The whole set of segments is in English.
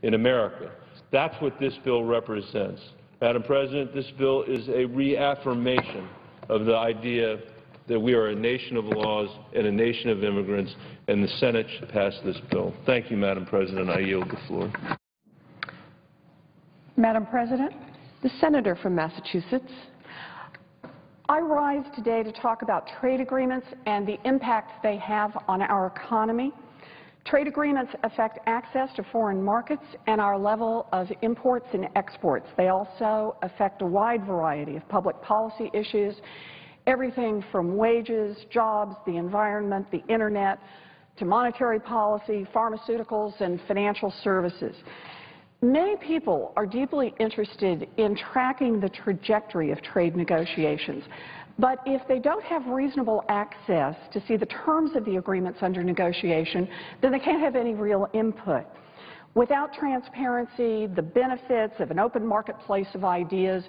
in America. That's what this bill represents. Madam President, this bill is a reaffirmation of the idea that we are a nation of laws and a nation of immigrants, and the Senate should pass this bill. Thank you, Madam President. I yield the floor. Madam President, the Senator from Massachusetts. I rise today to talk about trade agreements and the impact they have on our economy. Trade agreements affect access to foreign markets and our level of imports and exports. They also affect a wide variety of public policy issues, everything from wages, jobs, the environment, the internet, to monetary policy, pharmaceuticals, and financial services. Many people are deeply interested in tracking the trajectory of trade negotiations, but if they don't have reasonable access to see the terms of the agreements under negotiation, then they can't have any real input. Without transparency, the benefits of an open marketplace of ideas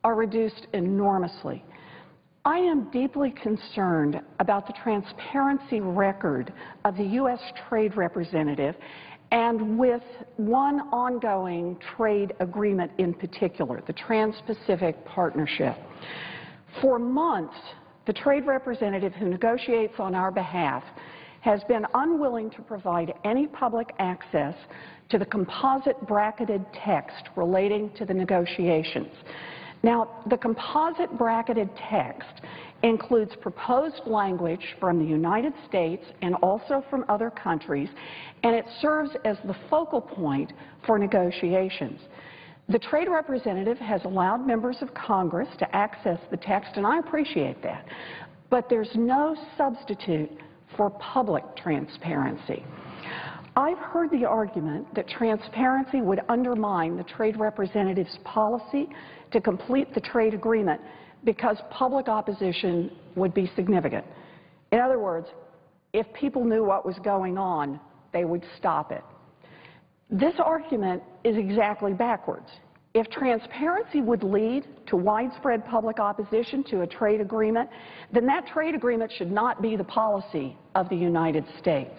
are reduced enormously. I am deeply concerned about the transparency record of the U.S. Trade Representative, and with one ongoing trade agreement in particular, the Trans-Pacific Partnership. For months, the Trade Representative who negotiates on our behalf has been unwilling to provide any public access to the composite bracketed text relating to the negotiations. Now, the composite bracketed text includes proposed language from the United States and also from other countries, and it serves as the focal point for negotiations. The Trade Representative has allowed members of Congress to access the text, and I appreciate that, but there's no substitute for public transparency. I've heard the argument that transparency would undermine the Trade Representative's policy to complete the trade agreement because public opposition would be significant. In other words, if people knew what was going on, they would stop it. This argument is exactly backwards. If transparency would lead to widespread public opposition to a trade agreement, then that trade agreement should not be the policy of the United States.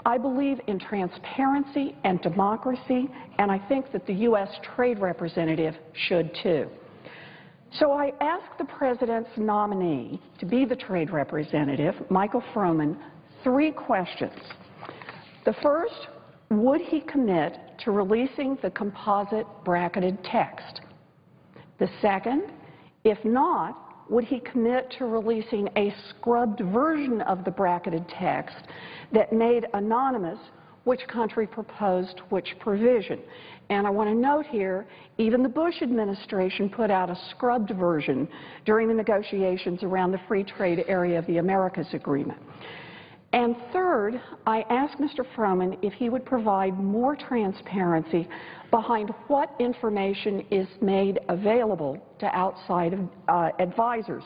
I believe in transparency and democracy, and I think that the U.S. Trade Representative should too. So I asked the President's nominee to be the Trade Representative, Michael Froman, 3 questions. The first, would he commit to releasing the composite bracketed text? The second, if not, would he commit to releasing a scrubbed version of the bracketed text that made anonymous which country proposed which provision? And I want to note here, even the Bush administration put out a scrubbed version during the negotiations around the Free Trade Area of the Americas Agreement. And third, I asked Mr. Froman if he would provide more transparency behind what information is made available to outside advisors.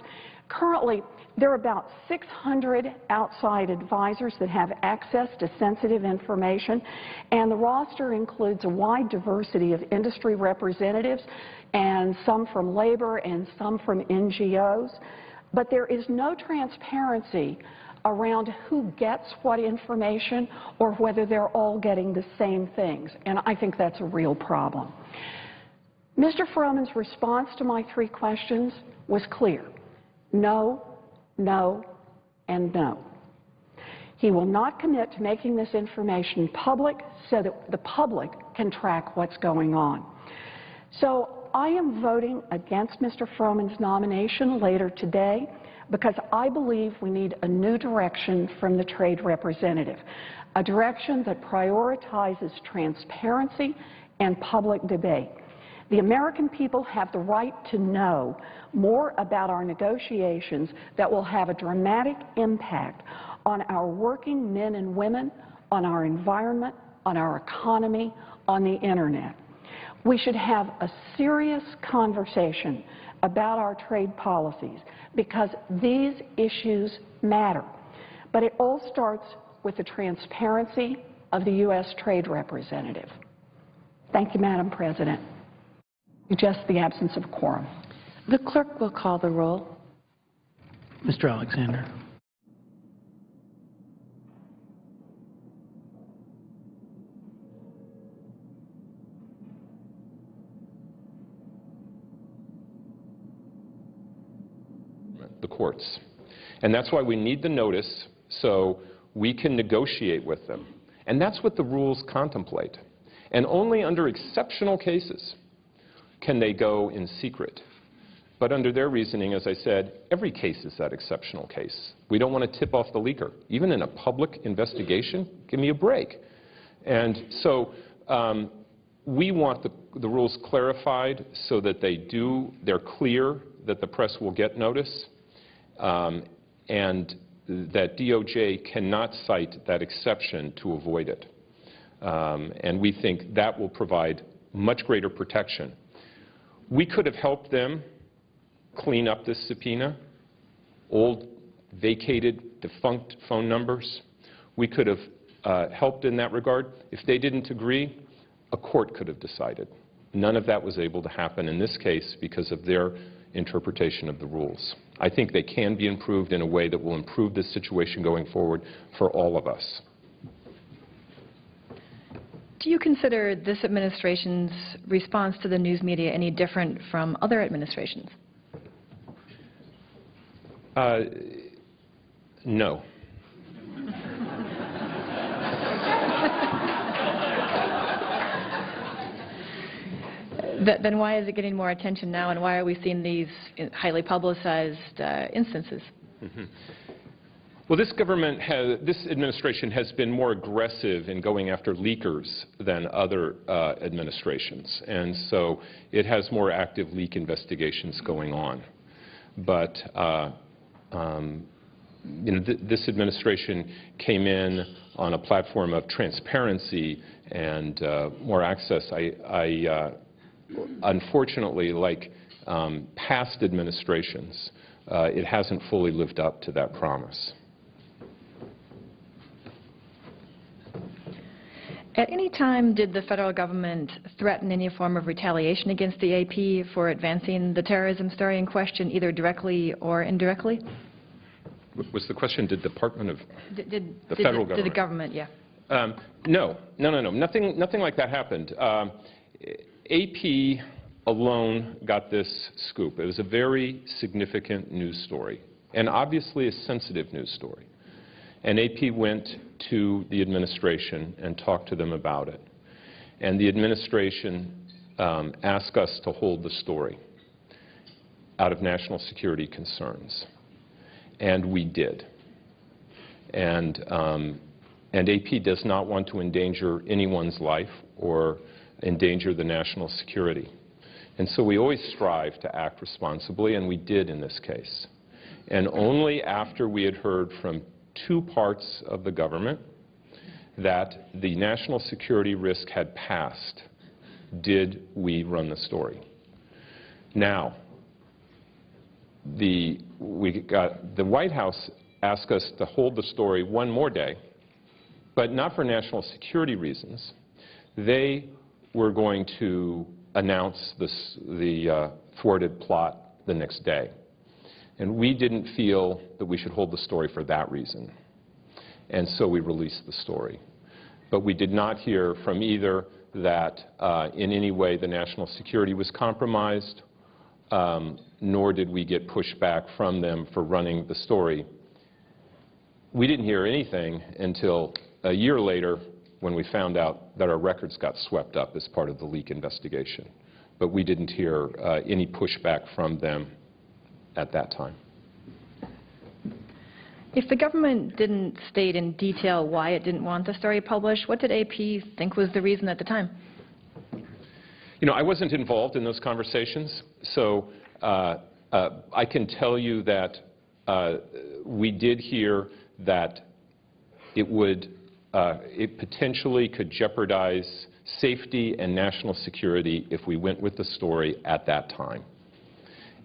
Currently, there are about 600 outside advisors that have access to sensitive information, and the roster includes a wide diversity of industry representatives, and some from labor and some from NGOs. But there is no transparency around who gets what information or whether they're all getting the same things, and I think that's a real problem. Mr. Froman's response to my 3 questions was clear: no, no, and no. He will not commit to making this information public so that the public can track what's going on. So I am voting against Mr. Froman's nomination later today because I believe we need a new direction from the Trade Representative, a direction that prioritizes transparency and public debate. The American people have the right to know more about our negotiations that will have a dramatic impact on our working men and women, on our environment, on our economy, on the internet. We should have a serious conversation about our trade policies because these issues matter. But it all starts with the transparency of the U.S. Trade Representative. Thank you, Madam President. Just the absence of quorum. The clerk will call the roll. Mr. Alexander. government, the courts. And that's why we need the notice so we can negotiate with them. And that's what the rules contemplate. And only under exceptional cases can they go in secret. But under their reasoning, as I said, every case is that exceptional case. We don't want to tip off the leaker. Even in a public investigation, give me a break. And so we want the rules clarified so that they're clear that the press will get notice, and that DOJ cannot cite that exception to avoid it. And we think that will provide much greater protection. We could have helped them clean up this subpoena, old, vacated, defunct phone numbers. We could have helped in that regard. If they didn't agree, a court could have decided. None of that was able to happen in this case because of their interpretation of the rules. I think they can be improved in a way that will improve this situation going forward for all of us. Do you consider this administration's response to the news media any different from other administrations? No. Then why is it getting more attention now, and why are we seeing these highly publicized instances? Mm-hmm. Well, this administration has been more aggressive in going after leakers than other administrations, and so it has more active leak investigations going on. But this administration came in on a platform of transparency and more access. Unfortunately, like past administrations, it hasn't fully lived up to that promise. At any time, did the federal government threaten any form of retaliation against the AP for advancing the terrorism story in question, either directly or indirectly? Was the question, did the federal government? Did the government, yeah. No. Nothing like that happened. AP alone got this scoop. It was a very significant news story, and obviously a sensitive news story. And AP went to the administration and talked to them about it. And the administration asked us to hold the story out of national security concerns. And we did. And AP does not want to endanger anyone's life or endanger the national security. And so we always strive to act responsibly, and we did in this case. And only after we had heard from two parts of the government that the national security risk had passed did we run the story. Now, the White House asked us to hold the story one more day, but not for national security reasons. They were going to announce the thwarted plot the next day. And we didn't feel that we should hold the story for that reason. And so we released the story. But we did not hear from either that in any way the national security was compromised, nor did we get pushback from them for running the story. We didn't hear anything until a year later when we found out that our records got swept up as part of the leak investigation. But we didn't hear any pushback from them at that time. If the government didn't state in detail why it didn't want the story published, what did AP think was the reason at the time? You know, I wasn't involved in those conversations, so I can tell you that we did hear that it potentially could jeopardize safety and national security if we went with the story at that time.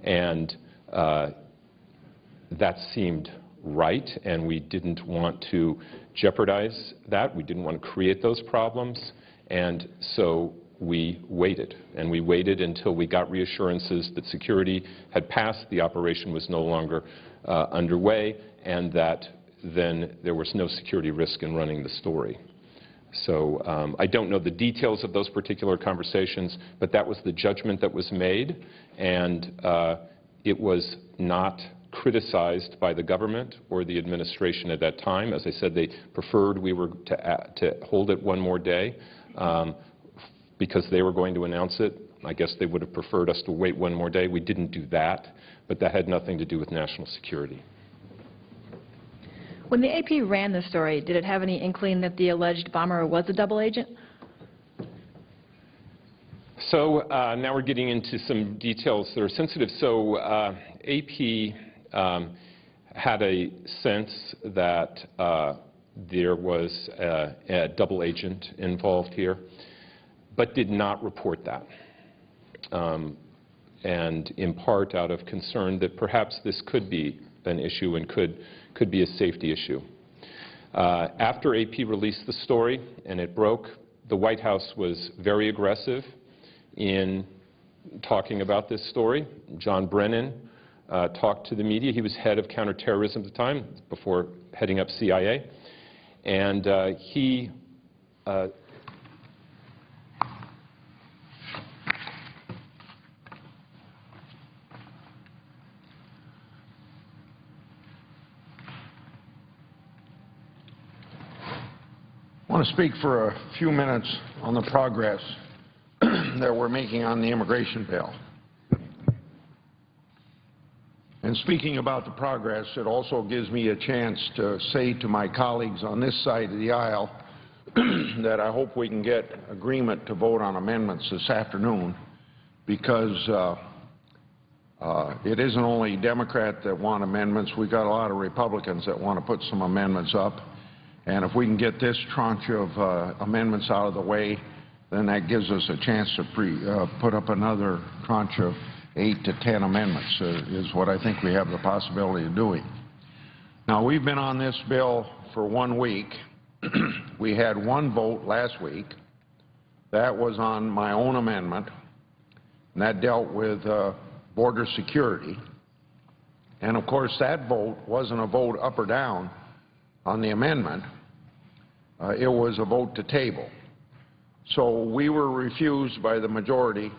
And that seemed right, and we didn't want to jeopardize that. We didn't want to create those problems, and so we waited. And we waited until we got reassurances that security had passed, the operation was no longer underway, and that then there was no security risk in running the story. So I don't know the details of those particular conversations, but that was the judgment that was made, and it was not criticized by the government or the administration at that time. As I said, they preferred we were to hold it one more day because they were going to announce it. I guess they would have preferred us to wait one more day. We didn't do that, but that had nothing to do with national security. When the AP ran the story, did it have any inkling that the alleged bomber was a double agent? So now we're getting into some details that are sensitive. So AP had a sense that there was a double agent involved here, but did not report that. And in part out of concern that perhaps this could be an issue and could be a safety issue. After AP released the story and it broke, the White House was very aggressive in talking about this story. John Brennan talked to the media. He was head of counterterrorism at the time, before heading up CIA. And he I want to speak for a few minutes on the progress that we're making on the immigration bill. And speaking about the progress, it also gives me a chance to say to my colleagues on this side of the aisle that I hope we can get agreement to vote on amendments this afternoon, because it isn't only Democrats that want amendments. We've got a lot of Republicans that want to put some amendments up. And if we can get this tranche of amendments out of the way, then that gives us a chance to put up another tranche of 8 to 10 amendments, is what I think we have the possibility of doing. Now, we've been on this bill for 1 week. We had one vote last week. That was on my own amendment, and that dealt with border security. And, of course, that vote wasn't a vote up or down on the amendment. It was a vote to table. So we were refused by the majority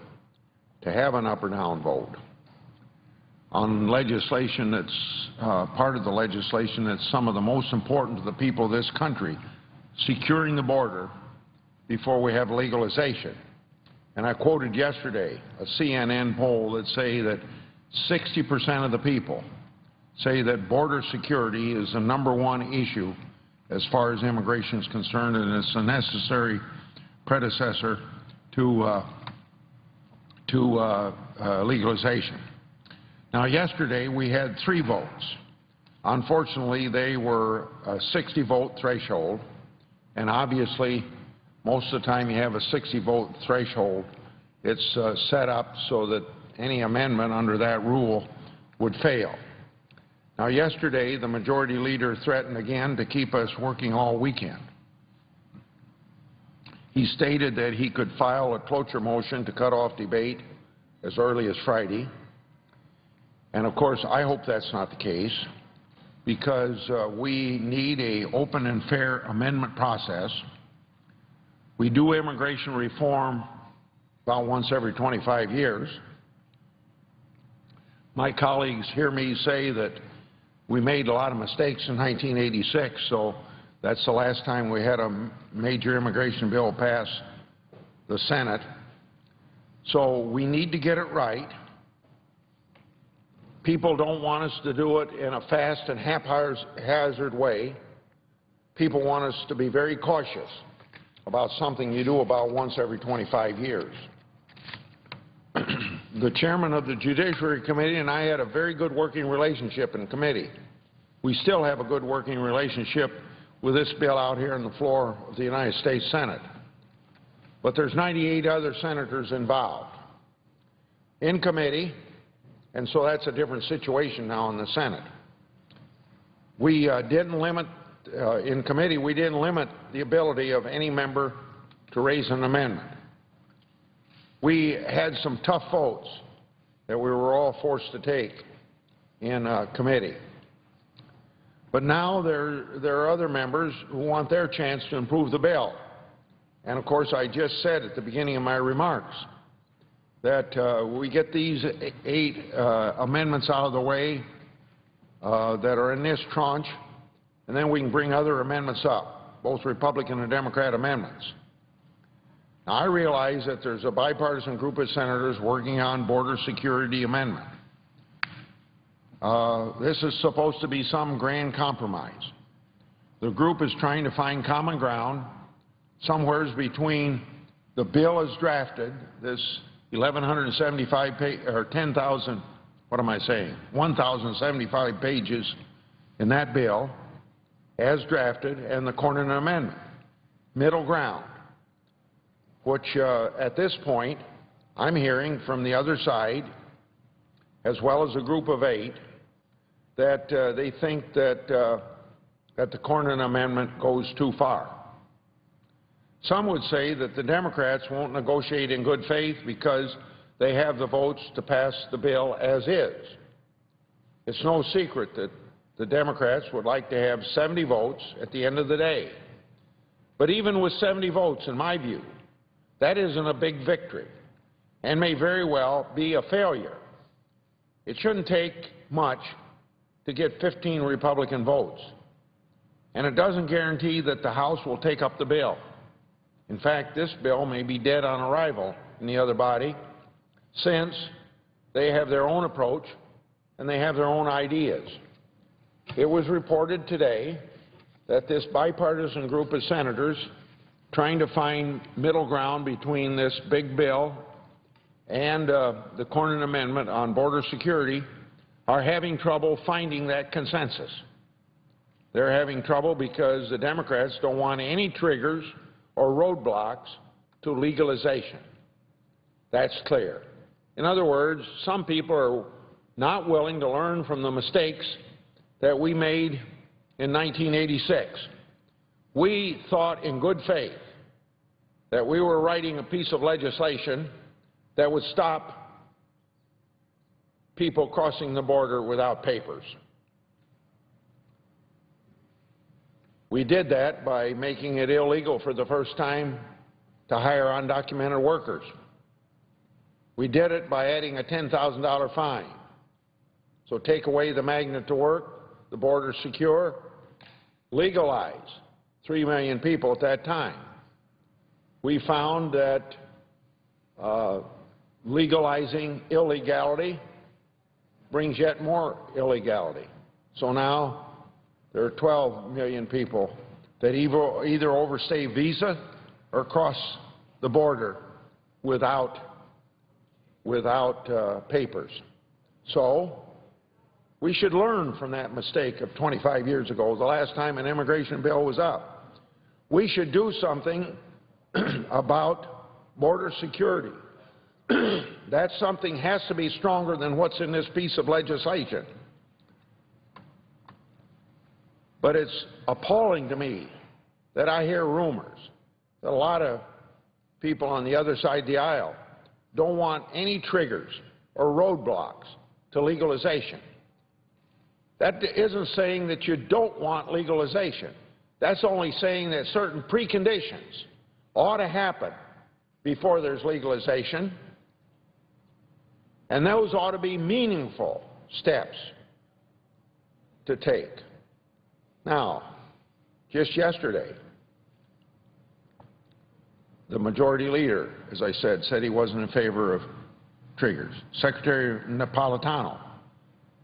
to have an up or down vote on legislation that's part of the legislation that's some of the most important to the people of this country, securing the border before we have legalization. And I quoted yesterday a CNN poll that say that 60% of the people say that border security is the ‑1 issue as far as immigration is concerned, and it's a necessary predecessor to legalization. Now, yesterday we had 3 votes. Unfortunately, they were a 60-vote threshold, and obviously, most of the time you have a 60-vote threshold, it's set up so that any amendment under that rule would fail. Now, yesterday, the majority leader threatened again to keep us working all weekend. He stated that he could file a cloture motion to cut off debate as early as Friday. And, of course, I hope that's not the case, because we need an open and fair amendment process. We do immigration reform about once every 25 years. My colleagues hear me say that we made a lot of mistakes in 1986, so that's the last time we had a major immigration bill pass the Senate. So we need to get it right. People don't want us to do it in a fast and haphazard way. People want us to be very cautious about something you do about once every 25 years. The chairman of the Judiciary Committee and I had a very good working relationship in committee. We still have a good working relationship with this bill out here on the floor of the United States Senate. But there's 98 other senators involved in committee, and so that's a different situation now in the Senate. We didn't limit, in committee, we didn't limit the ability of any member to raise an amendment. We had some tough votes that we were all forced to take in committee. But now there are other members who want their chance to improve the bill. And, of course, I just said at the beginning of my remarks that we get these 8 amendments out of the way, that are in this tranche, and then we can bring other amendments up, both Republican and Democrat amendments. Now, I realize that there's a bipartisan group of senators working on border security amendment. This is supposed to be some grand compromise. The group is trying to find common ground somewhere between the bill as drafted, this 1,175 or 10,000, what am I saying, 1,075 pages in that bill as drafted, and the Cornyn Amendment. Middle ground, which at this point I'm hearing from the other side, as well as a group of 8, that they think that the Cornyn Amendment goes too far. Some would say that the Democrats won't negotiate in good faith because they have the votes to pass the bill as is. It's no secret that the Democrats would like to have 70 votes at the end of the day. But even with 70 votes, in my view, that isn't a big victory and may very well be a failure. It shouldn't take much to get 15 Republican votes, and it doesn't guarantee that the House will take up the bill. In fact, this bill may be dead on arrival in the other body, since they have their own approach and they have their own ideas. It was reported today that this bipartisan group of senators trying to find middle ground between this big bill and the Cornyn Amendment on border security are having trouble finding that consensus. They're having trouble because the Democrats don't want any triggers or roadblocks to legalization. That's clear. In other words, some people are not willing to learn from the mistakes that we made in 1986. We thought in good faith that we were writing a piece of legislation that would stop people crossing the border without papers. We did that by making it illegal for the first time to hire undocumented workers. We did it by adding a $10,000 fine. So take away the magnet to work, the border secure, legalize 3 million people at that time. We found that legalizing illegality brings yet more illegality. So now there are 12 million people that either overstay visa or cross the border without papers. So we should learn from that mistake of 25 years ago, the last time an immigration bill was up. We should do something about border security. That something has to be stronger than what's in this piece of legislation. But it's appalling to me that I hear rumors that a lot of people on the other side of the aisle don't want any triggers or roadblocks to legalization. That isn't saying that you don't want legalization. That's only saying that certain preconditions ought to happen before there's legalization, and those ought to be meaningful steps to take. Now, just yesterday, the majority leader, as I said he wasn't in favor of triggers. Secretary Napolitano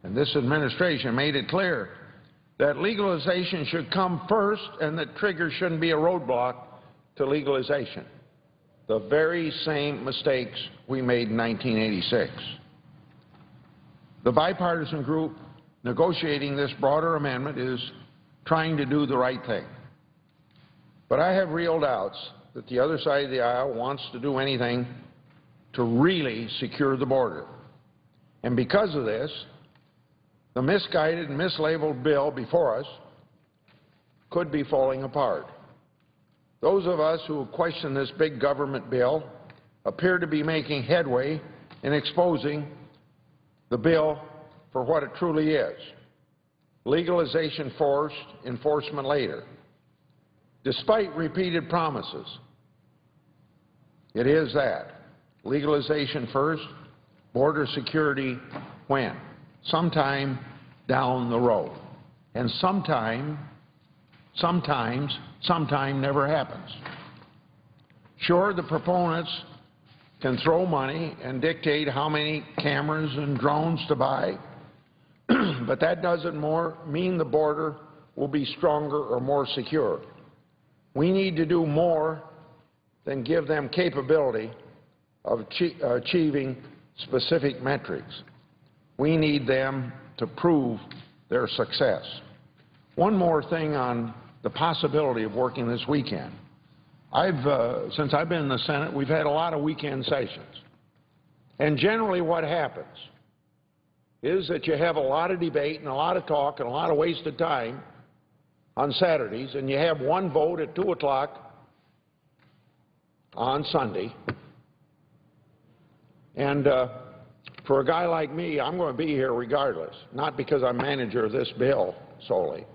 and this administration made it clear that legalization should come first and that triggers shouldn't be a roadblock to legalization. The very same mistakes we made in 1986. The bipartisan group negotiating this broader amendment is trying to do the right thing. But I have real doubts that the other side of the aisle wants to do anything to really secure the border. And because of this, the misguided and mislabeled bill before us could be falling apart. Those of us who question this big government bill appear to be making headway in exposing the bill for what it truly is. Legalization first, enforcement later. Despite repeated promises, it is that. Legalization first, border security when? Sometime down the road. And sometime never happens. Sure, the proponents can throw money and dictate how many cameras and drones to buy, but that doesn't mean the border will be stronger or more secure. We need to do more than give them capability of achieving specific metrics. We need them to prove their success. One more thing on the possibility of working this weekend. Since I've been in the Senate, we've had a lot of weekend sessions. And generally what happens is that you have a lot of debate and a lot of talk and a lot of wasted time on Saturdays, and you have one vote at 2 o'clock on Sunday. And for a guy like me, I'm going to be here regardless, not because I'm manager of this bill solely,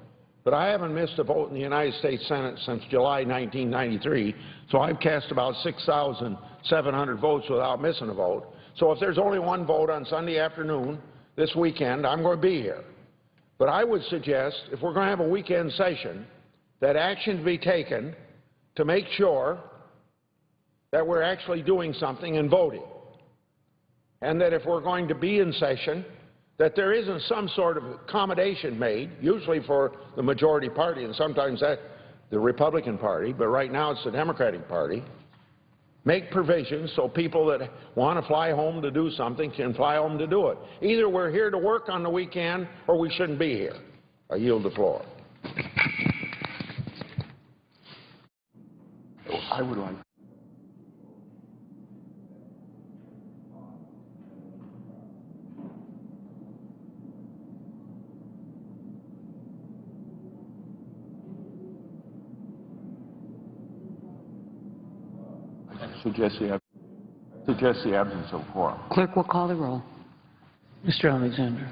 but I haven't missed a vote in the United States Senate since July 1993, so I've cast about 6,700 votes without missing a vote. So if there's only one vote on Sunday afternoon this weekend, I'm going to be here. But I would suggest, if we're going to have a weekend session, that action be taken to make sure that we're actually doing something and voting. And that if we're going to be in session, that there isn't some sort of accommodation made, usually for the majority party, and sometimes that's the Republican Party, but right now it's the Democratic Party, make provisions so people that want to fly home to do something can fly home to do it. Either we're here to work on the weekend or we shouldn't be here. I yield the floor. I would like. Suggest the absence of quorum. Clerk will call the roll. Mr. Alexander.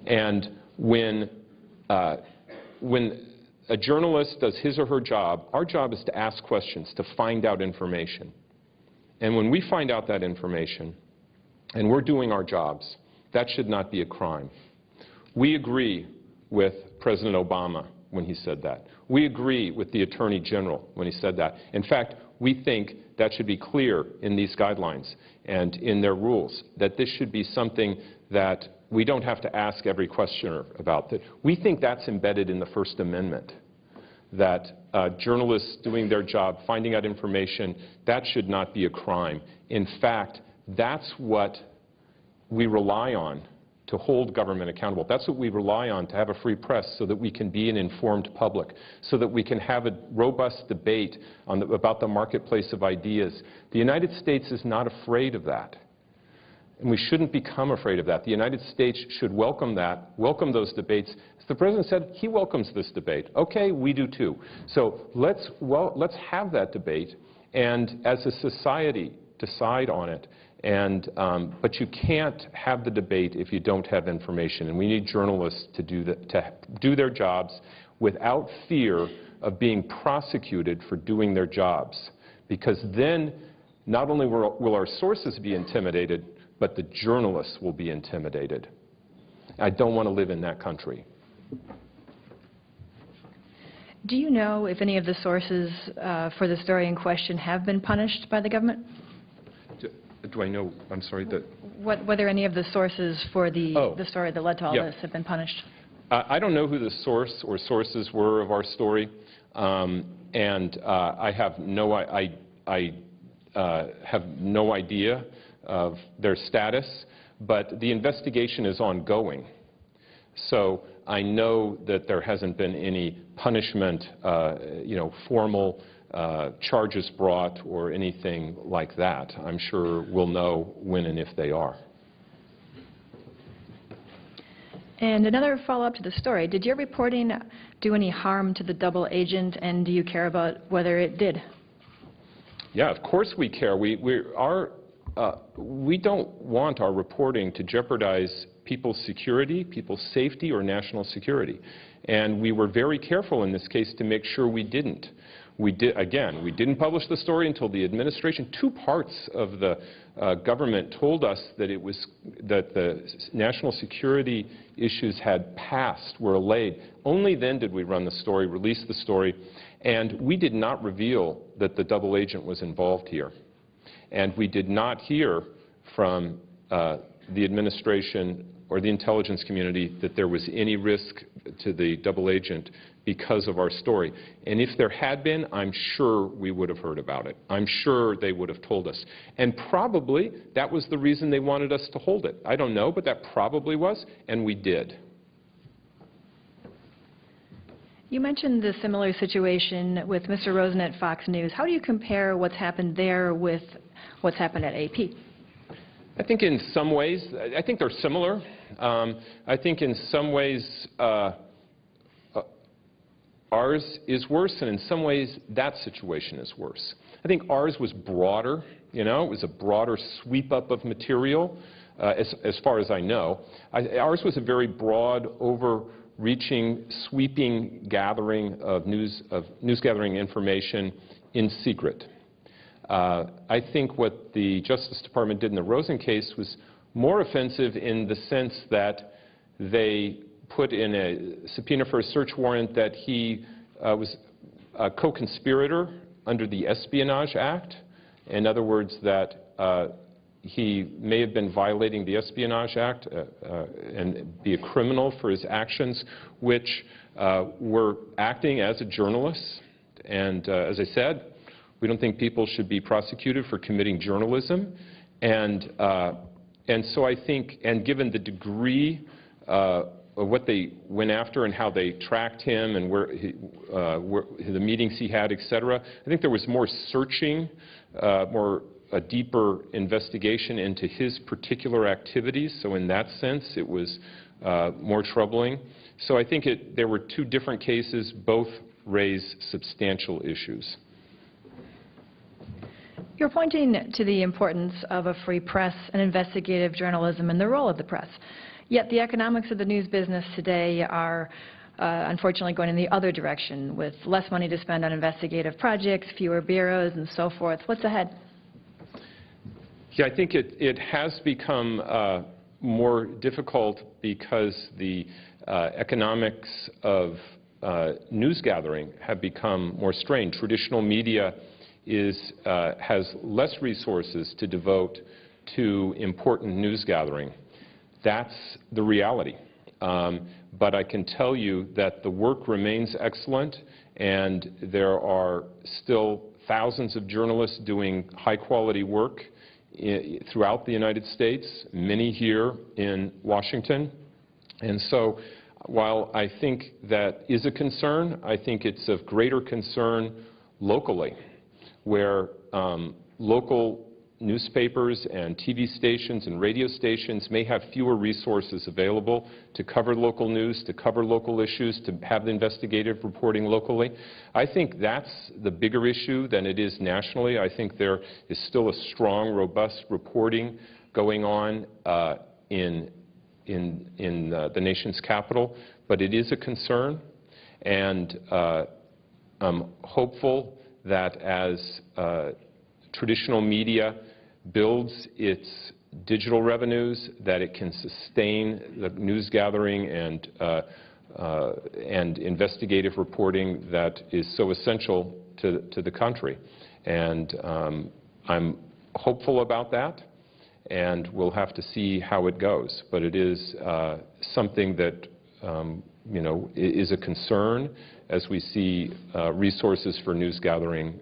And when a journalist does his or her job, our job is to ask questions, to find out information. And when we find out that information, and we're doing our jobs, that should not be a crime. We agree with President Obama when he said that. We agree with the Attorney General when he said that. In fact, we think that should be clear in these guidelines and in their rules, that this should be something that we don't have to ask every questioner about. That we think that's embedded in the First Amendment, that journalists doing their job, finding out information, that should not be a crime. In fact, that's what we rely on to hold government accountable. That's what we rely on to have a free press, so that we can be an informed public, so that we can have a robust debate about the marketplace of ideas. The United States is not afraid of that. And we shouldn't become afraid of that. The United States should welcome that, welcome those debates. As the President said, he welcomes this debate. Okay, we do too. So let's have that debate, and as a society, decide on it. But you can't have the debate if you don't have information. And we need journalists to do their jobs without fear of being prosecuted for doing their jobs. Because then not only will our sources be intimidated, but the journalists will be intimidated. I don't want to live in that country. Do you know if any of the sources for the story in question have been punished by the government? Do I know? I'm sorry. Whether any of the sources for the story that led to all this have been punished? I don't know who the source or sources were of our story, and I have no idea of their status. But the investigation is ongoing, so I know that there hasn't been any punishment, formal charges brought or anything like that. I'm sure we'll know when and if they are. And another follow-up to the story, did your reporting do any harm to the double agent, and do you care about whether it did? Yeah, of course we care. We don't want our reporting to jeopardize people's security, people's safety, or national security. And we were very careful in this case to make sure we didn't. We didn't publish the story until the administration. Two parts of the government told us that the national security issues had passed, were allayed. Only then did we run the story, release the story, and we did not reveal that the double agent was involved here. And we did not hear from the administration or the intelligence community that there was any risk to the double agent because of our story. And if there had been, I'm sure we would have heard about it. I'm sure they would have told us. And probably that was the reason they wanted us to hold it. I don't know, but that probably was, and we did. You mentioned the similar situation with Mr. Rosen at Fox News. How do you compare what's happened there with what's happened at AP? I think in some ways, I think they're similar. I think in some ways ours is worse, and in some ways that situation is worse. I think ours was broader, it was a broader sweep up of material, as far as I know. Ours was a very broad, overreaching, sweeping gathering of news gathering information in secret. I think what the Justice Department did in the Rosen case was more offensive in the sense that they put in a subpoena for a search warrant that he was a co-conspirator under the Espionage Act. In other words, that he may have been violating the Espionage Act and be a criminal for his actions, which were acting as a journalist. And as I said, we don't think people should be prosecuted for committing journalism. And so I think, and given the degree of what they went after and how they tracked him and where the meetings he had, et cetera, I think there was more searching, a deeper investigation into his particular activities. So in that sense, it was more troubling. So I think there were two different cases. Both raise substantial issues. You're pointing to the importance of a free press and investigative journalism and the role of the press. Yet the economics of the news business today are unfortunately going in the other direction, with less money to spend on investigative projects, fewer bureaus, and so forth. What's ahead? Yeah, I think it has become more difficult because the economics of news gathering have become more strained. Traditional media has less resources to devote to important news gathering. That's the reality. But I can tell you that the work remains excellent, and there are still thousands of journalists doing high-quality work throughout the United States, many here in Washington. And so while I think that is a concern, I think it's of greater concern locally, where local newspapers and TV stations and radio stations may have fewer resources available to cover local news, to cover local issues, to have the investigative reporting locally. I think that's the bigger issue than it is nationally. I think there is still a strong, robust reporting going on in the nation's capital, but it is a concern, and I'm hopeful that as traditional media builds its digital revenues, that it can sustain the news gathering and investigative reporting that is so essential to the country. And I'm hopeful about that, and we'll have to see how it goes. But it is something that you know, is a concern as we see resources for news gathering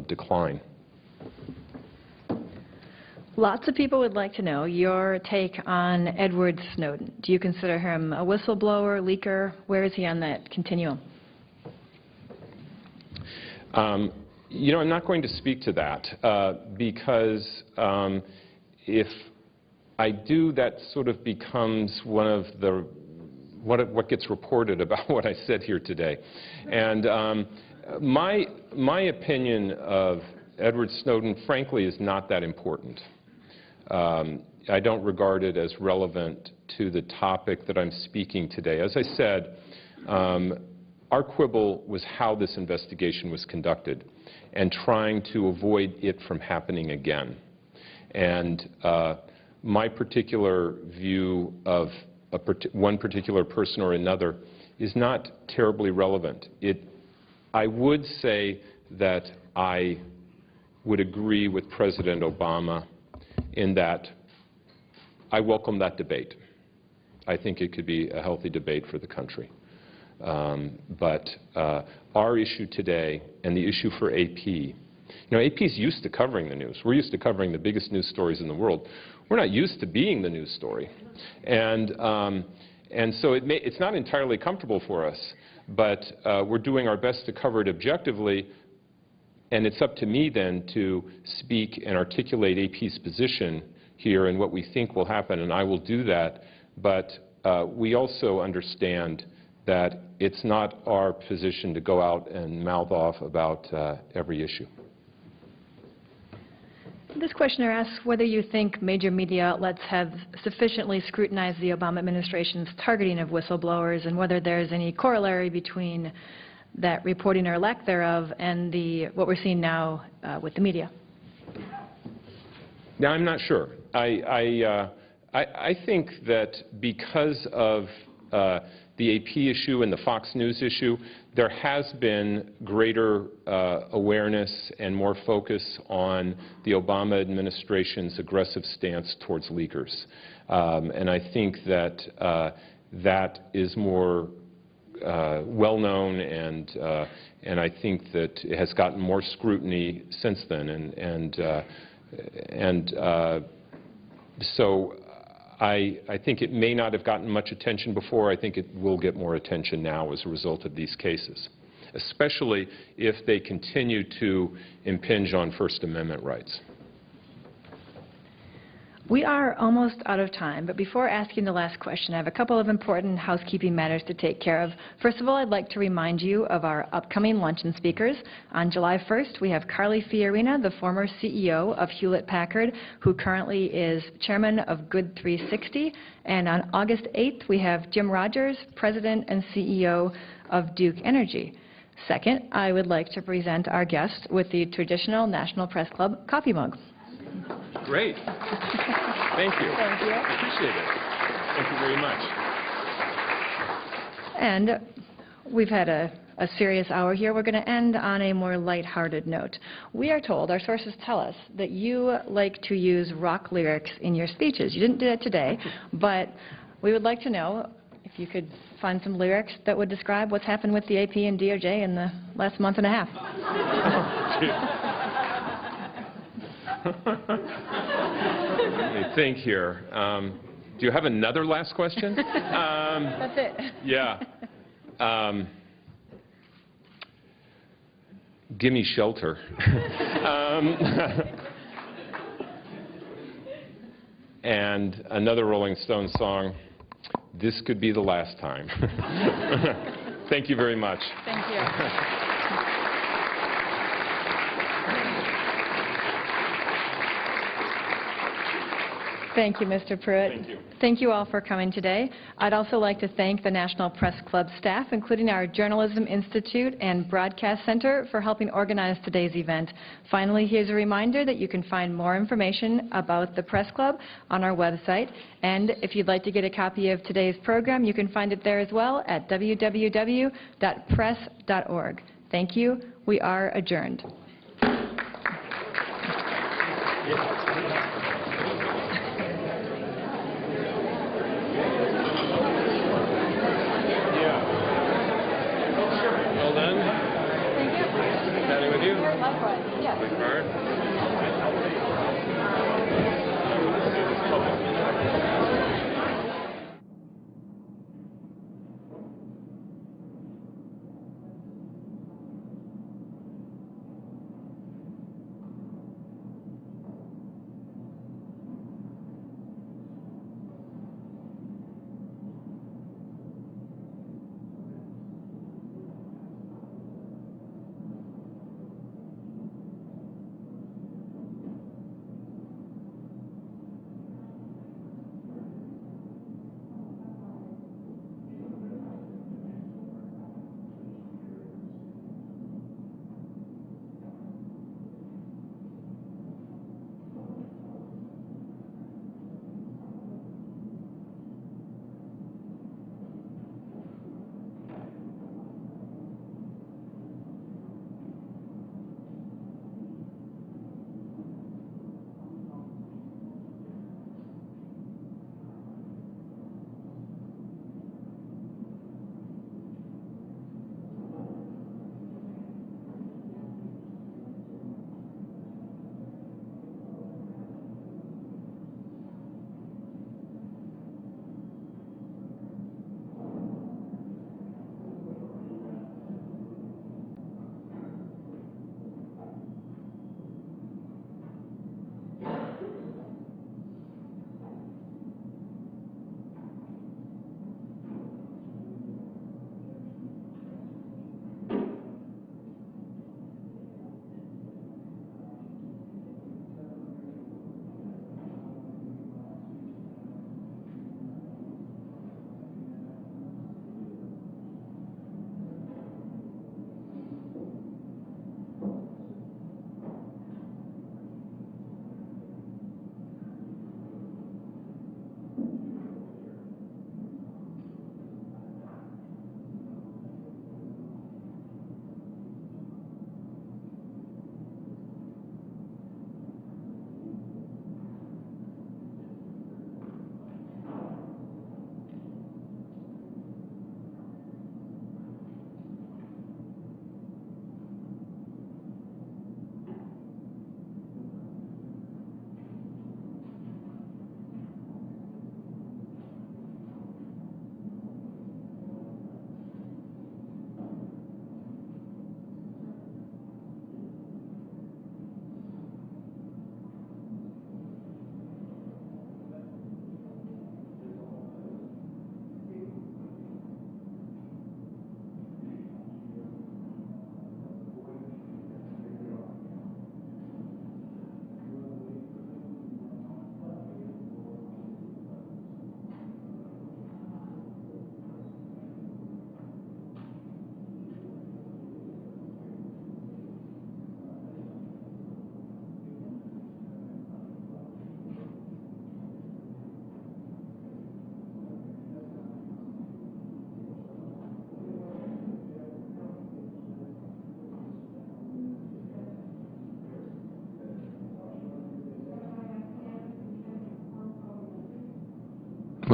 decline. Lots of people would like to know your take on Edward Snowden. Do you consider him a whistleblower, leaker? Where is he on that continuum? You know, I'm not going to speak to that because if I do, that sort of becomes one of the what gets reported about what I said here today. And my opinion of Edward Snowden, frankly, is not that important. I don't regard it as relevant to the topic that I'm speaking today. As I said, our quibble was how this investigation was conducted and trying to avoid it from happening again. And my particular view of one particular person or another is not terribly relevant. I would say that I would agree with President Obama in that I welcome that debate. I think it could be a healthy debate for the country. But our issue today and the issue for AP, you know, AP is used to covering the news. We're used to covering the biggest news stories in the world. We're not used to being the news story. And so it's not entirely comfortable for us, but we're doing our best to cover it objectively. And it's up to me then to speak and articulate AP's position here and what we think will happen, and I will do that. But we also understand that it's not our position to go out and mouth off about every issue. This questioner asks whether you think major media outlets have sufficiently scrutinized the Obama administration's targeting of whistleblowers, and whether there's any corollary between that reporting or lack thereof and what we're seeing now with the media. Now, I'm not sure. I think that because of the AP issue and the Fox News issue, there has been greater awareness and more focus on the Obama administration's aggressive stance towards leakers. And I think that that is more well-known, and I think that it has gotten more scrutiny since then. So I think it may not have gotten much attention before. I think it will get more attention now as a result of these cases, especially if they continue to impinge on First Amendment rights. We are almost out of time, but before asking the last question, I have a couple of important housekeeping matters to take care of. First of all, I'd like to remind you of our upcoming luncheon speakers. On July 1st, we have Carly Fiorina, the former CEO of Hewlett-Packard, who currently is chairman of Good 360. And on August 8th, we have Jim Rogers, president and CEO of Duke Energy. Second, I would like to present our guest with the traditional National Press Club coffee mug. Great. Thank you. Thank you. I appreciate it. Thank you very much. And we've had a serious hour here. We're going to end on a more lighthearted note. We are told, our sources tell us, that you like to use rock lyrics in your speeches. You didn't do that today, but we would like to know if you could find some lyrics that would describe what's happened with the AP and DOJ in the last month and a half. Let me think here. Do you have another last question? That's it. Yeah. Gimme shelter. And another Rolling Stones song, This Could Be the Last Time. Thank you very much. Thank you. Thank you, Mr. Pruitt. Thank you. Thank you all for coming today. I'd also like to thank the National Press Club staff, including our Journalism Institute and Broadcast Center, for helping organize today's event. Finally, here's a reminder that you can find more information about the Press Club on our website. And if you'd like to get a copy of today's program, you can find it there as well at www.press.org. Thank you. We are adjourned. Likewise, yes.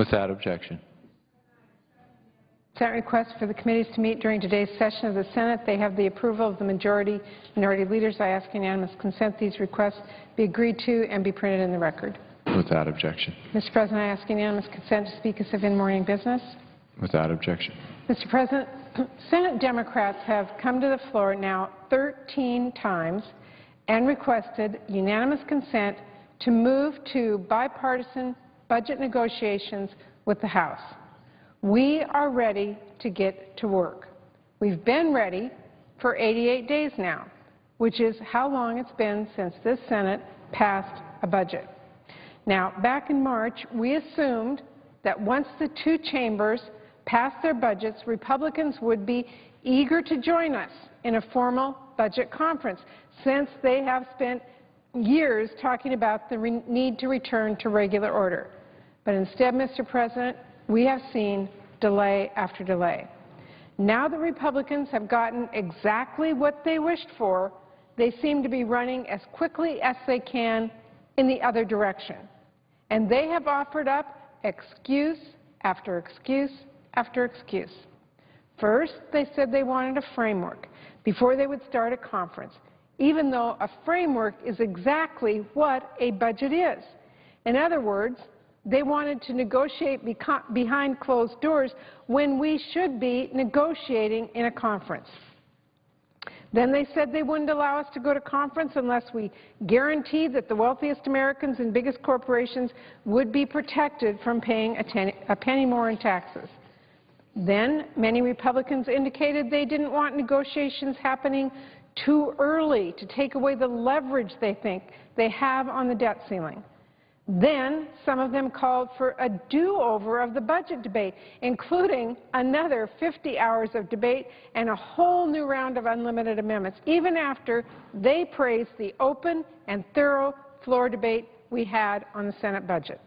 Without objection. Senate request for the committees to meet during today's session of the Senate. They have the approval of the minority leaders. I ask unanimous consent these requests be agreed to and be printed in the record. Without objection. Mr. President, I ask unanimous consent to speak as if in morning business. Without objection. Mr. President, Senate Democrats have come to the floor now 13 times and requested unanimous consent to move to bipartisan budget negotiations with the House. We are ready to get to work. We've been ready for 88 days now, which is how long it's been since this Senate passed a budget. Now, back in March, we assumed that once the two chambers passed their budgets, Republicans would be eager to join us in a formal budget conference, since they have spent years talking about the need to return to regular order. But instead, Mr. President, we have seen delay after delay. Now that Republicans have gotten exactly what they wished for, they seem to be running as quickly as they can in the other direction. And they have offered up excuse after excuse after excuse. First, they said they wanted a framework before they would start a conference, even though a framework is exactly what a budget is. In other words, they wanted to negotiate behind closed doors when we should be negotiating in a conference. Then they said they wouldn't allow us to go to conference unless we guaranteed that the wealthiest Americans and biggest corporations would be protected from paying a penny more in taxes. Then many Republicans indicated they didn't want negotiations happening too early to take away the leverage they think they have on the debt ceiling. Then some of them called for a do-over of the budget debate, including another 50 hours of debate and a whole new round of unlimited amendments, even after they praised the open and thorough floor debate we had on the Senate budget.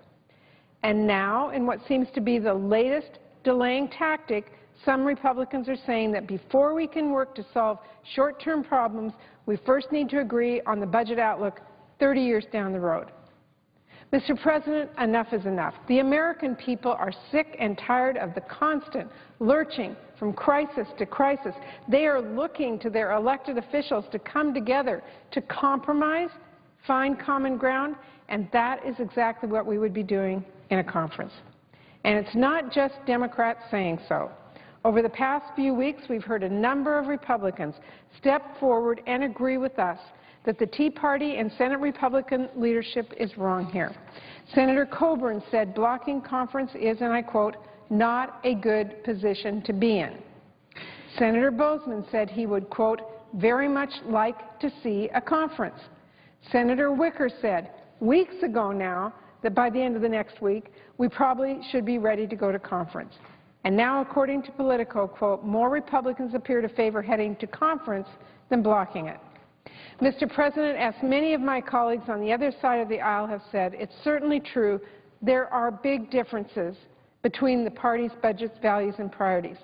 And now, in what seems to be the latest delaying tactic, some Republicans are saying that before we can work to solve short-term problems, we first need to agree on the budget outlook 30 years down the road. Mr. President, enough is enough. The American people are sick and tired of the constant lurching from crisis to crisis. They are looking to their elected officials to come together, to compromise, find common ground, and that is exactly what we would be doing in a conference. And it's not just Democrats saying so. Over the past few weeks, we've heard a number of Republicans step forward and agree with us that the Tea Party and Senate Republican leadership is wrong here. Senator Coburn said blocking conference is, and I quote, not a good position to be in. Senator Bozeman said he would, quote, very much like to see a conference. Senator Wicker said weeks ago now that by the end of the next week, we probably should be ready to go to conference. And now, according to Politico, quote, more Republicans appear to favor heading to conference than blocking it. Mr. President, as many of my colleagues on the other side of the aisle have said, it's certainly true there are big differences between the parties' budgets, values, and priorities.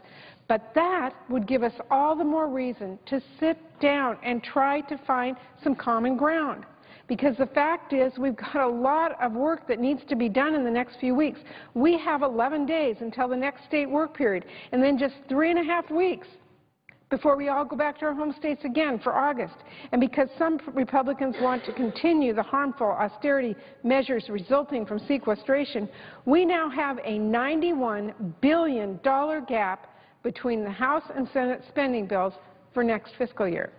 But that would give us all the more reason to sit down and try to find some common ground. Because the fact is, we've got a lot of work that needs to be done in the next few weeks. We have 11 days until the next state work period, and then just 3.5 weeks before we all go back to our home states again for August. And because some Republicans want to continue the harmful austerity measures resulting from sequestration, we now have a $91 billion gap between the House and Senate spending bills for next fiscal year.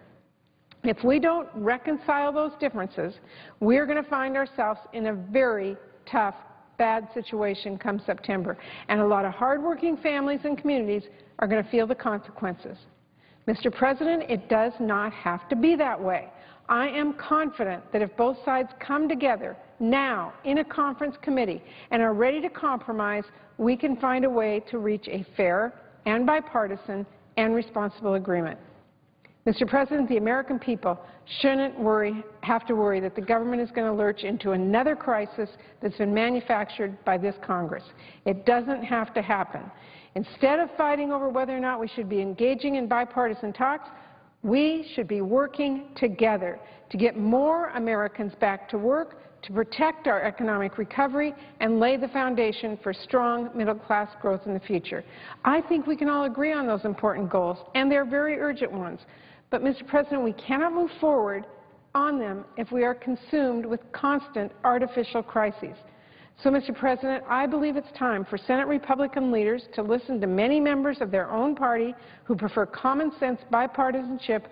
If we don't reconcile those differences, we're going to find ourselves in a very tough, bad situation come September. And a lot of hardworking families and communities are going to feel the consequences. Mr. President, it does not have to be that way. I am confident that if both sides come together now in a conference committee and are ready to compromise, we can find a way to reach a fair and bipartisan and responsible agreement. Mr. President, the American people shouldn't have to worry that the government is going to lurch into another crisis that's been manufactured by this Congress. It doesn't have to happen. Instead of fighting over whether or not we should be engaging in bipartisan talks, We should be working together to get more Americans back to work, to protect our economic recovery, and lay the foundation for strong middle-class growth in the future. I think we can all agree on those important goals, and they're very urgent ones. But, Mr. President, we cannot move forward on them if we are consumed with constant artificial crises. So, Mr. President, I believe it's time for Senate Republican leaders to listen to many members of their own party who prefer common-sense bipartisanship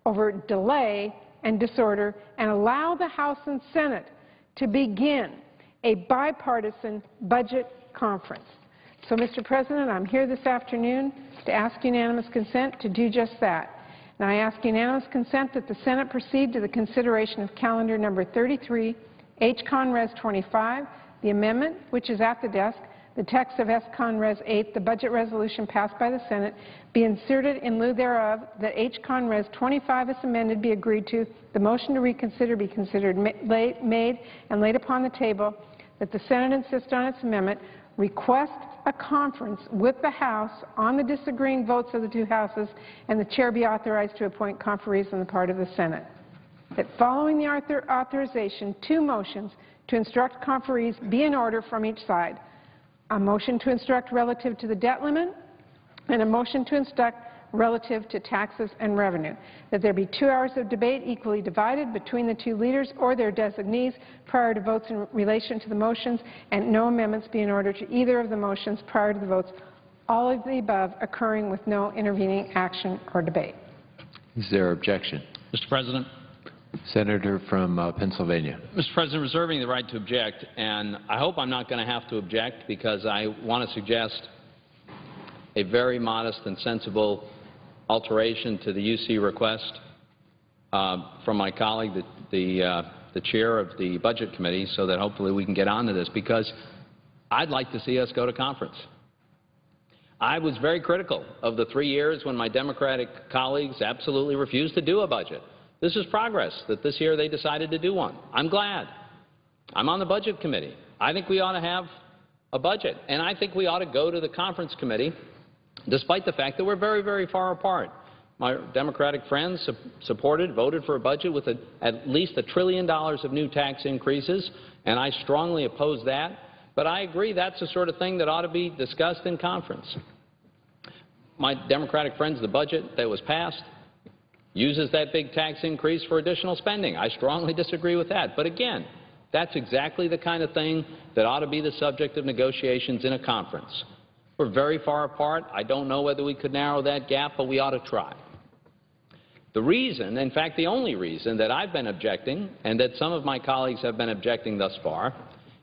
over delay and disorder, and allow the House and Senate to begin a bipartisan budget conference. So, Mr. President, I'm here this afternoon to ask unanimous consent to do just that. And I ask unanimous consent that the Senate proceed to the consideration of calendar number 33, H-Con Res 25, the amendment, which is at the desk, the text of S-Con Res 8, the budget resolution passed by the Senate, be inserted in lieu thereof, that H-Con Res 25 as amended be agreed to, the motion to reconsider be considered made and laid upon the table, that the Senate insist on its amendment, request a conference with the House on the disagreeing votes of the two houses, and the chair be authorized to appoint conferees on the part of the Senate. That following the authorization, two motions to instruct conferees be in order from each side. A motion to instruct relative to the debt limit and a motion to instruct relative to taxes and revenue. That there be 2 hours of debate equally divided between the two leaders or their designees prior to votes in relation to the motions, and no amendments be in order to either of the motions prior to the votes, all of the above occurring with no intervening action or debate. Is there objection? Mr. President. Senator from Pennsylvania. Mr. President, reserving the right to object, and I hope I'm not going to have to object because I want to suggest a very modest and sensible alteration to the UC request from my colleague, the chair of the Budget Committee, so that hopefully we can get on to this, because I'd like to see us go to conference. I was very critical of the 3 years when my Democratic colleagues absolutely refused to do a budget. This is progress that this year they decided to do one. I'm glad. I'm on the Budget Committee. I think we ought to have a budget, and I think we ought to go to the Conference Committee, despite the fact that we're very, very far apart. My Democratic friends voted for a budget with at least $1 trillion of new tax increases, and I strongly oppose that. But I agree that's the sort of thing that ought to be discussed in conference. My Democratic friends, the budget that was passed uses that big tax increase for additional spending. I strongly disagree with that. But again, that's exactly the kind of thing that ought to be the subject of negotiations in a conference. We're very far apart. I don't know whether we could narrow that gap, but we ought to try. The reason, in fact the only reason, that I've been objecting and that some of my colleagues have been objecting thus far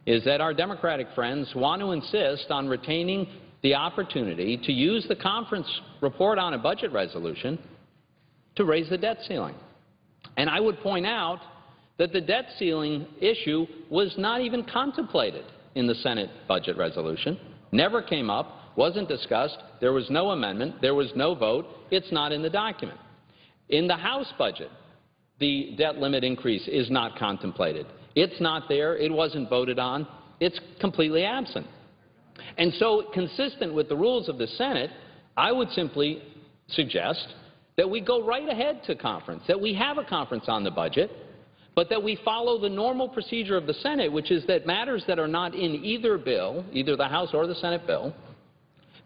is that our Democratic friends want to insist on retaining the opportunity to use the conference report on a budget resolution to raise the debt ceiling. And I would point out that the debt ceiling issue was not even contemplated in the Senate budget resolution, never came up, wasn't discussed, there was no amendment, there was no vote, it's not in the document. In the House budget, the debt limit increase is not contemplated. It's not there, it wasn't voted on, it's completely absent. And so, consistent with the rules of the Senate, I would simply suggest that we go right ahead to conference, that we have a conference on the budget, but that we follow the normal procedure of the Senate, which is that matters that are not in either bill, either the House or the Senate bill,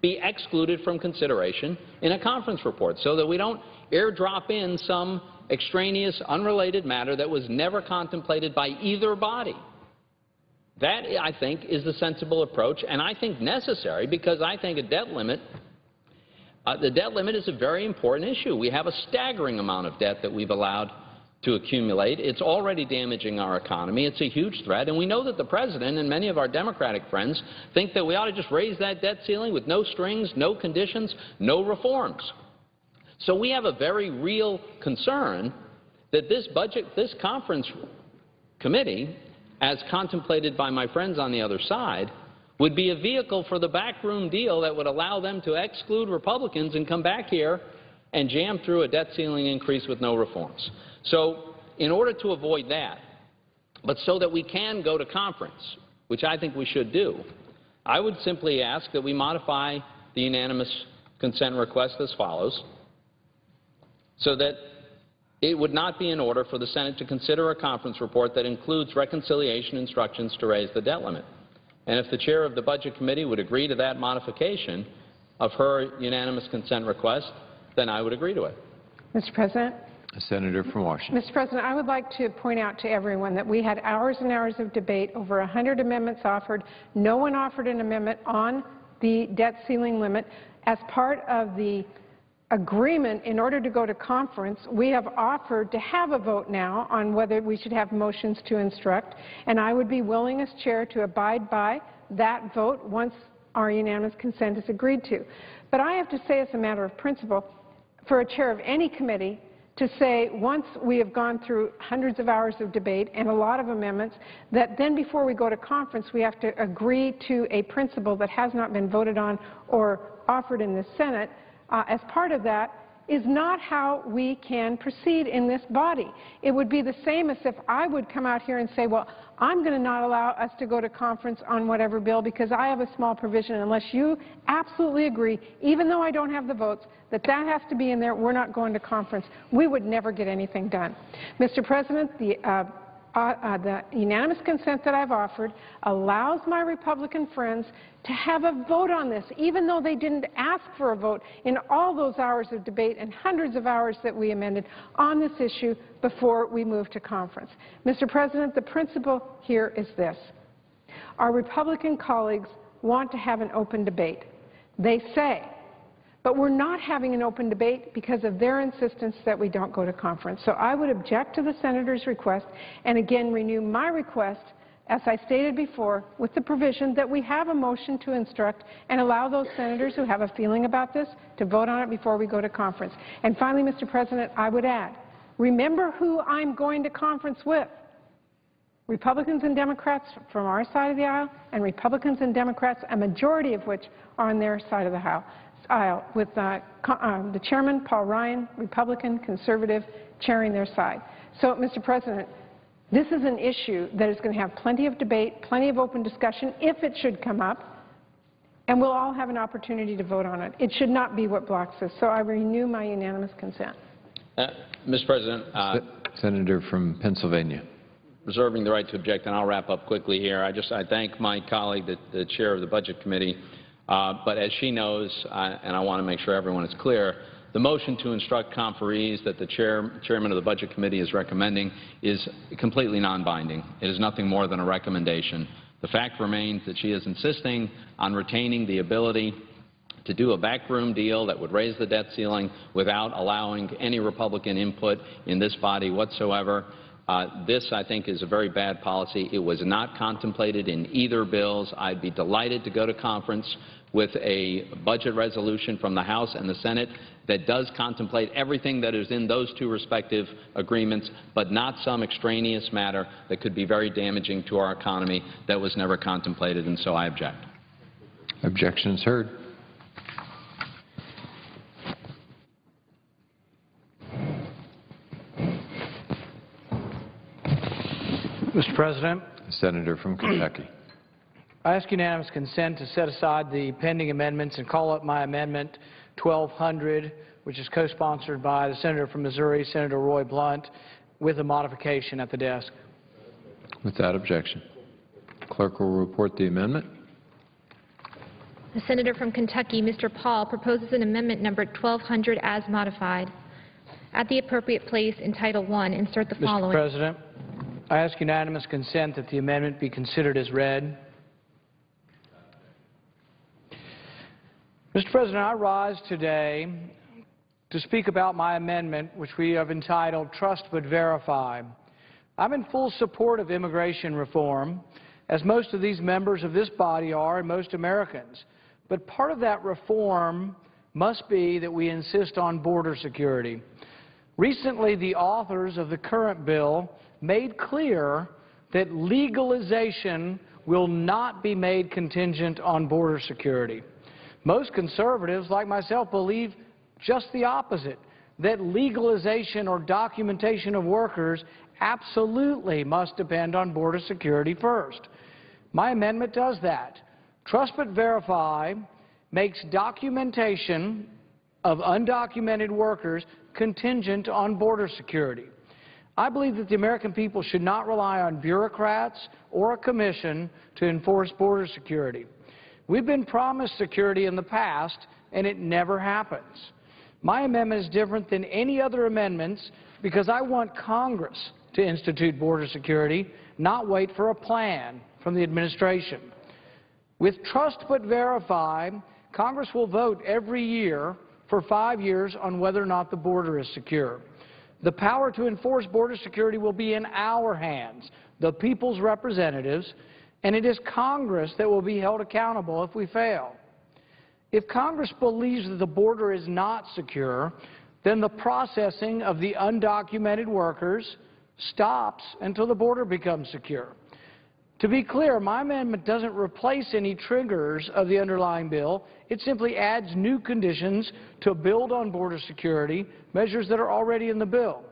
be excluded from consideration in a conference report, so that we don't airdrop in some extraneous, unrelated matter that was never contemplated by either body. That, I think, is the sensible approach, and I think necessary, because I think a debt limit the debt limit is a very important issue. We have a staggering amount of debt that we've allowed to accumulate. It's already damaging our economy. It's a huge threat. And we know that the President and many of our Democratic friends think that we ought to just raise that debt ceiling with no strings, no conditions, no reforms. So we have a very real concern that this conference committee, as contemplated by my friends on the other side, would be a vehicle for the backroom deal that would allow them to exclude Republicans and come back here and jam through a debt ceiling increase with no reforms. So in order to avoid that, but so that we can go to conference, which I think we should do, I would simply ask that we modify the unanimous consent request as follows, so that it would not be in order for the Senate to consider a conference report that includes reconciliation instructions to raise the debt limit. And if the chair of the Budget Committee would agree to that modification of her unanimous consent request, then I would agree to it. Mr. President? A senator from Washington. Mr. President, I would like to point out to everyone that we had hours and hours of debate, over 100 amendments offered. No one offered an amendment on the debt ceiling limit. As part of the agreement, in order to go to conference, we have offered to have a vote now on whether we should have motions to instruct, and I would be willing as chair to abide by that vote once our unanimous consent is agreed to. But I have to say, as a matter of principle, for a chair of any committee to say, once we have gone through hundreds of hours of debate and a lot of amendments, that then before we go to conference we have to agree to a principle that has not been voted on or offered in the Senate as part of that, is not how we can proceed in this body. It would be the same as if I would come out here and say, well, I'm going to not allow us to go to conference on whatever bill because I have a small provision. Unless you absolutely agree, even though I don't have the votes, that that has to be in there, we're not going to conference. We would never get anything done. Mr. President, the unanimous consent that I've offered allows my Republican friends to have a vote on this, even though they didn't ask for a vote in all those hours of debate and hundreds of hours that we amended on this issue before we moved to conference. Mr. President, the principle here is this. Our Republican colleagues want to have an open debate. They say, but we're not having an open debate because of their insistence that we don't go to conference. So I would object to the senator's request and again renew my request, as I stated before, with the provision that we have a motion to instruct and allow those senators who have a feeling about this to vote on it before we go to conference. And finally, Mr. President, I would add, remember who I'm going to conference with. Republicans and Democrats from our side of the aisle, and Republicans and Democrats, a majority of which are on their side of the aisle, with the chairman, Paul Ryan, Republican, conservative, chairing their side. So, Mr. President, this is an issue that is going to have plenty of debate, plenty of open discussion, if it should come up, and we'll all have an opportunity to vote on it. It should not be what blocks us. So I renew my unanimous consent. Mr. President. Senator from Pennsylvania. Reserving the right to object, and I'll wrap up quickly here. I thank my colleague, the chair of the Budget Committee, but as she knows, and I want to make sure everyone is clear, the motion to instruct conferees that the chairman of the Budget Committee is recommending is completely non-binding. It is nothing more than a recommendation. The fact remains that she is insisting on retaining the ability to do a backroom deal that would raise the debt ceiling without allowing any Republican input in this body whatsoever. This, I think, is a very bad policy. It was not contemplated in either bills. I'd be delighted to go to conference with a budget resolution from the House and the Senate that does contemplate everything that is in those two respective agreements, but not some extraneous matter that could be very damaging to our economy that was never contemplated, and so I object. Objection is heard. Mr. President. Senator from Kentucky. I ask unanimous consent to set aside the pending amendments and call up my amendment 1200, which is co-sponsored by the Senator from Missouri, Senator Roy Blunt, with a modification at the desk. Without objection. Clerk will report the amendment. The Senator from Kentucky, Mr. Paul, proposes an amendment number 1200 as modified. At the appropriate place in Title I, insert the following. Mr. President, I ask unanimous consent that the amendment be considered as read. Mr. President, I rise today to speak about my amendment, which we have entitled Trust But Verify. I'm in full support of immigration reform, as most of these members of this body are and most Americans. But part of that reform must be that we insist on border security. Recently, the authors of the current bill made clear that legalization will not be made contingent on border security. Most conservatives, like myself, believe just the opposite, that legalization or documentation of workers absolutely must depend on border security first. My amendment does that. Trust But Verify makes documentation of undocumented workers contingent on border security. I believe that the American people should not rely on bureaucrats or a commission to enforce border security. We've been promised security in the past, and it never happens. My amendment is different than any other amendments because I want Congress to institute border security, not wait for a plan from the administration. With Trust But Verify, Congress will vote every year for 5 years on whether or not the border is secure. The power to enforce border security will be in our hands, the people's representatives, and it is Congress that will be held accountable if we fail. If Congress believes that the border is not secure, then the processing of the undocumented workers stops until the border becomes secure. To be clear, my amendment doesn't replace any triggers of the underlying bill. It simply adds new conditions to build on border security, measures that are already in the bill.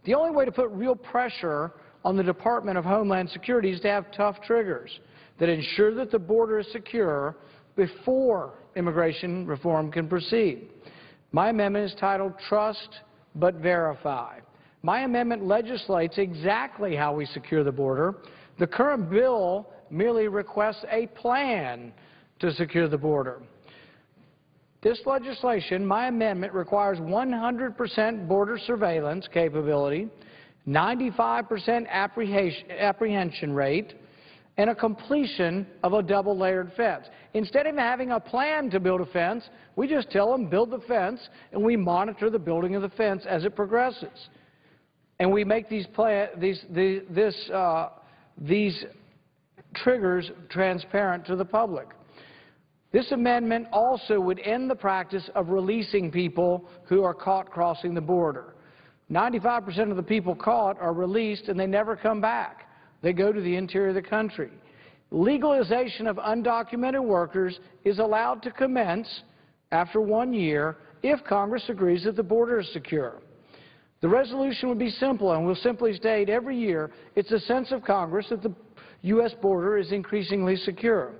The only way to put real pressure on the Department of Homeland Security is to have tough triggers that ensure that the border is secure before immigration reform can proceed. My amendment is titled Trust But Verify. My amendment legislates exactly how we secure the border. The current bill merely requests a plan to secure the border. This legislation, my amendment, requires 100% border surveillance capability, 95% apprehension rate, and a completion of a double-layered fence. Instead of having a plan to build a fence, we just tell them build the fence, and we monitor the building of the fence as it progresses. And we make these triggers transparent to the public. This amendment also would end the practice of releasing people who are caught crossing the border. 95% of the people caught are released and they never come back. They go to the interior of the country. Legalization of undocumented workers is allowed to commence after 1 year if Congress agrees that the border is secure. The resolution would be simple and will simply state every year it's a sense of Congress that the U.S. border is increasingly secure.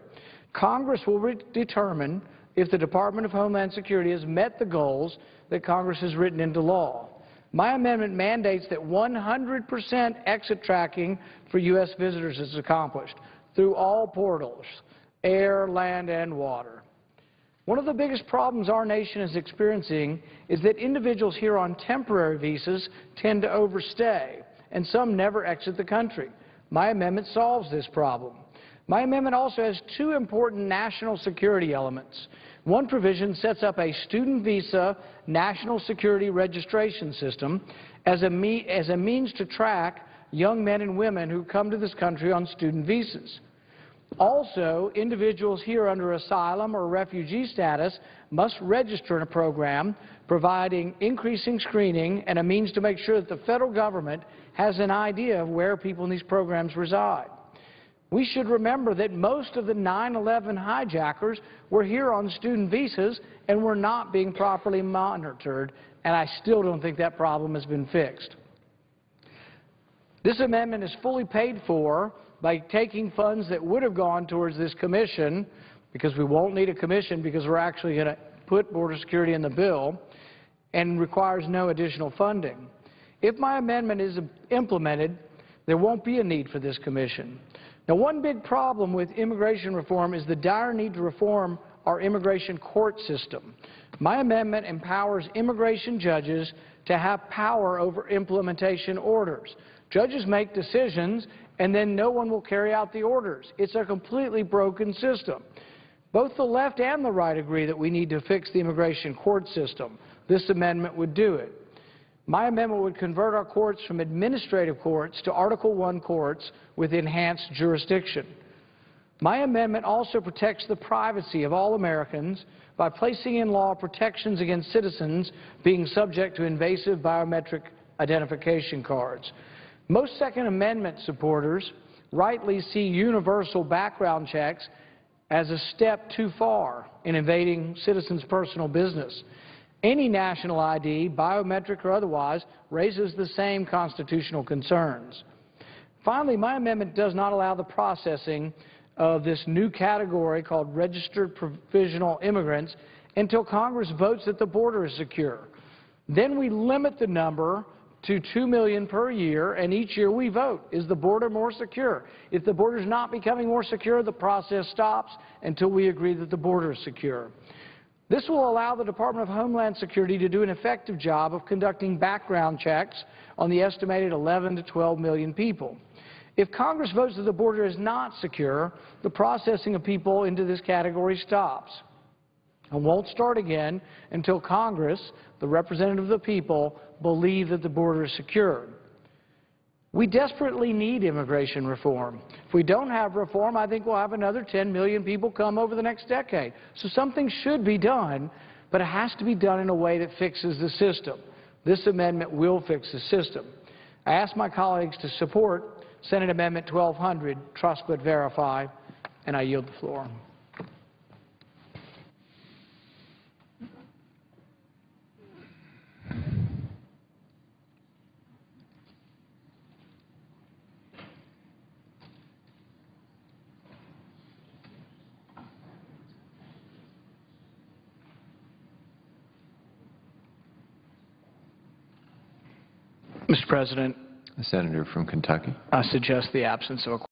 Congress will determine if the Department of Homeland Security has met the goals that Congress has written into law. My amendment mandates that 100% exit tracking for U.S. visitors is accomplished through all portals, air, land, and water. One of the biggest problems our nation is experiencing is that individuals here on temporary visas tend to overstay, and some never exit the country. My amendment solves this problem. My amendment also has two important national security elements. One provision sets up a student visa national security registration system as a means to track young men and women who come to this country on student visas. Also, individuals here under asylum or refugee status must register in a program providing increasing screening and a means to make sure that the federal government has an idea of where people in these programs reside. We should remember that most of the 9/11 hijackers were here on student visas and were not being properly monitored, and I still don't think that problem has been fixed. This amendment is fully paid for by taking funds that would have gone towards this commission, because we won't need a commission because we're actually going to put border security in the bill, and requires no additional funding. If my amendment is implemented, there won't be a need for this commission. Now, one big problem with immigration reform is the dire need to reform our immigration court system. My amendment empowers immigration judges to have power over implementation orders. Judges make decisions, and then no one will carry out the orders. It's a completely broken system. Both the left and the right agree that we need to fix the immigration court system. This amendment would do it. My amendment would convert our courts from administrative courts to Article I courts with enhanced jurisdiction. My amendment also protects the privacy of all Americans by placing in law protections against citizens being subject to invasive biometric identification cards. Most Second Amendment supporters rightly see universal background checks as a step too far in invading citizens' personal business. Any national ID, biometric or otherwise, raises the same constitutional concerns. Finally, my amendment does not allow the processing of this new category called registered provisional immigrants until Congress votes that the border is secure. Then we limit the number to 2 million per year, and each year we vote. Is the border more secure? If the border is not becoming more secure, the process stops until we agree that the border is secure. This will allow the Department of Homeland Security to do an effective job of conducting background checks on the estimated 11 to 12 million people. If Congress votes that the border is not secure, the processing of people into this category stops and won't start again until Congress, the representative of the people, believe that the border is secure. We desperately need immigration reform. If we don't have reform, I think we'll have another 10 million people come over the next decade. So something should be done, but it has to be done in a way that fixes the system. This amendment will fix the system. I ask my colleagues to support Senate Amendment 1200, Trust but Verify, and I yield the floor. Mr. President, The senator from Kentucky. I suggest the absence of a